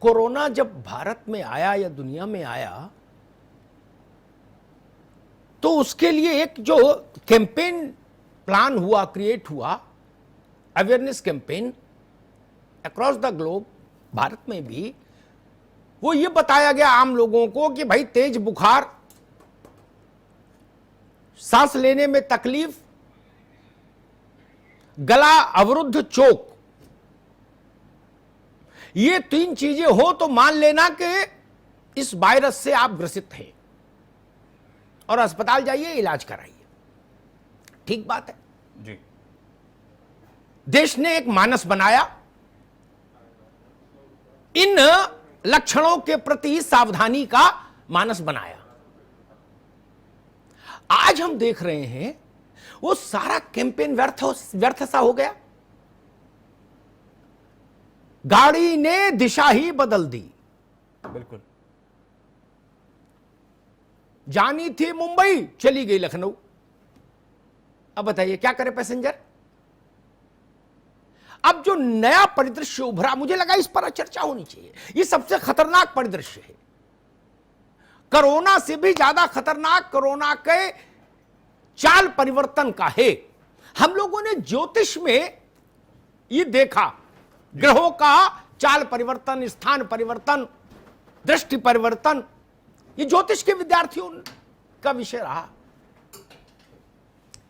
Corona जब भारत में आया या दुनिया में आया तो उसके लिए एक जो कैंपेन प्लान हुआ, क्रिएट हुआ, awareness campaign across the globe, Bharat में भी, वो ये बताया गया आम लोगों को कि भाई तेज बुखार, सांस लेने में तकलीफ, गला अवरुद्ध, चोक, ये 3 चीजें हो तो मान लेना कि इस वायरस से आप ग्रसित हैं और अस्पताल जाइए, इलाज कराइए। ठीक बात है जी। देश ने एक मानस बनाया, इन लक्षणों के प्रति सावधानी का मानस बनाया। आज हम देख रहे हैं वो सारा कैंपेन व्यर्थ सा हो गया। गाड़ी ने दिशा ही बदल दी। बिल्कुल। जानी थी मुंबई, चली गई लखनऊ। अब बताइए क्या करे पैसेंजर। अब जो नया परिदृश्य उभरा, मुझे लगा इस पर चर्चा होनी चाहिए। ये सबसे खतरनाक परिदृश्य है, कोरोना से भी ज्यादा खतरनाक कोरोना के चाल परिवर्तन का है। हम लोगों ने ज्योतिष में ये देखा, ग्रहों का चाल परिवर्तन, स्थान परिवर्तन, दृष्टि परिवर्तन, ये ज्योतिष के विद्यार्थियों का विषय रहा।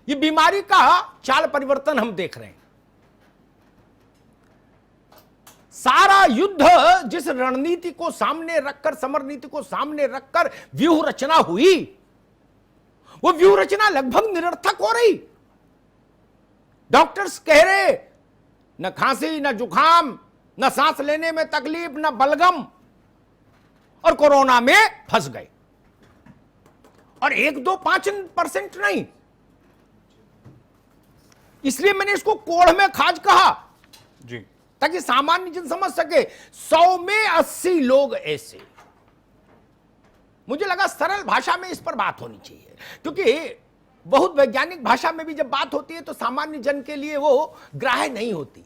ये बीमारी का चाल परिवर्तन हम देख रहे हैं। सारा युद्ध जिस रणनीति को सामने रखकर, समर नीति को सामने रखकर व्यूह रचना हुई, वो व्यूह रचना लगभग निरर्थक हो रही। डॉक्टर्स कह रहे न खांसी, न जुकाम, न सांस लेने में तकलीफ, न बलगम, और कोरोना में फंस गए। और 1-2-5% नहीं। इसलिए मैंने इसको कोढ़ में खाज कहा जी, ताकि सामान्य जन समझ सके। 100 में 80 लोग ऐसे। मुझे लगा सरल भाषा में इस पर बात होनी चाहिए, क्योंकि बहुत वैज्ञानिक भाषा में भी जब बात होती है तो सामान्य जन के लिए वो ग्राह्य नहीं होती।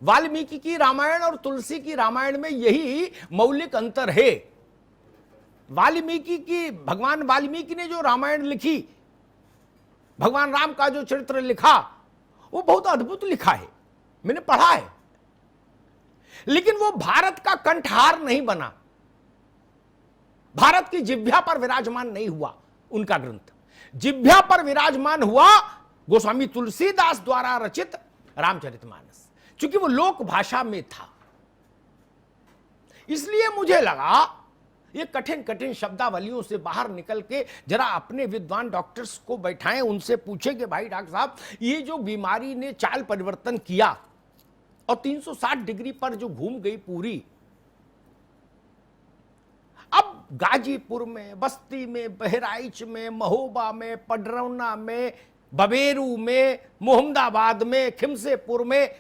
वाल्मीकि की रामायण और तुलसी की रामायण में यही मौलिक अंतर है। भगवान वाल्मीकि ने जो रामायण लिखी, भगवान राम का जो चरित्र लिखा, वो बहुत अद्भुत लिखा है, मैंने पढ़ा है। लेकिन वो भारत का कंठहार नहीं बना, भारत की जिह्वा पर विराजमान नहीं हुआ। उनका ग्रंथ जिह्वा पर विराजमान हुआ गोस्वामी तुलसीदास द्वारा रचित रामचरितमानस, क्योंकि वो लोक भाषा में था। इसलिए मुझे लगा ये कठिन कठिन शब्दावलियों से बाहर निकल के जरा अपने विद्वान डॉक्टर्स को बैठाएं, उनसे पूछे कि भाई डॉक्टर साहब, ये जो बीमारी ने चाल परिवर्तन किया और 360 डिग्री पर जो घूम गई पूरी, अब गाजीपुर में, बस्ती में, बहराइच में, महोबा में, पडरौना में, बबेरू में, मोहम्मदाबाद में, खिमसेपुर में,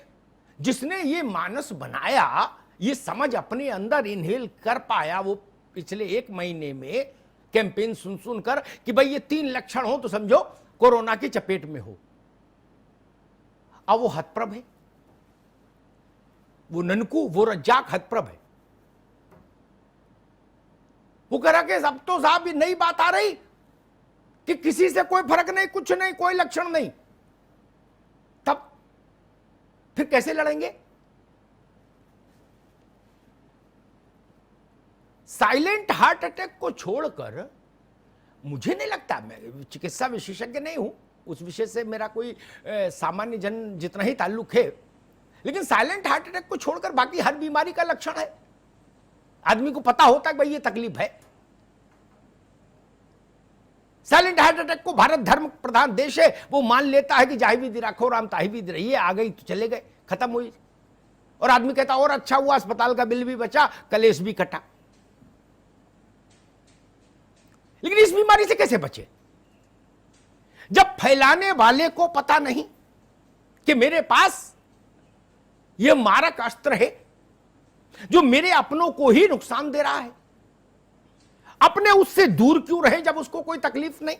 जिसने ये मानस बनाया, ये समझ अपने अंदर इनहेल कर पाया, वो पिछले 1 महीने में कैंपेन सुन कर कि भाई ये 3 लक्षण हो तो समझो कोरोना की चपेट में हो। अब वो हतप्रभ है, वो ननकू, वो रज्जाक हतप्रभ है। वो कह रहा कि अब तो साहब ये नई बात आ रही कि किसी से कोई फर्क नहीं, कुछ नहीं, कोई लक्षण नहीं। तब फिर कैसे लड़ेंगे? साइलेंट हार्ट अटैक को छोड़कर मुझे नहीं लगता, मैं चिकित्सा विशेषज्ञ नहीं हूं, उस विषय से मेरा कोई सामान्य जन जितना ही ताल्लुक है, लेकिन साइलेंट हार्ट अटैक को छोड़कर बाकी हर बीमारी का लक्षण है। आदमी को पता होता है भाई ये तकलीफ है। साइलेंट हार्ट अटैक को भारत धर्म प्रधान देश है, वो मान लेता है कि जाहि विधि राखो राम ताहि विधि रहिए, आ गई तो चले गए, खत्म हुई। और आदमी कहता और अच्छा हुआ, अस्पताल का बिल भी बचा, कलेश भी कटा। लेकिन इस बीमारी से कैसे बचे जब फैलाने वाले को पता नहीं कि मेरे पास यह मारक अस्त्र है जो मेरे अपनों को ही नुकसान दे रहा है। अपने उससे दूर क्यों रहे जब उसको कोई तकलीफ नहीं।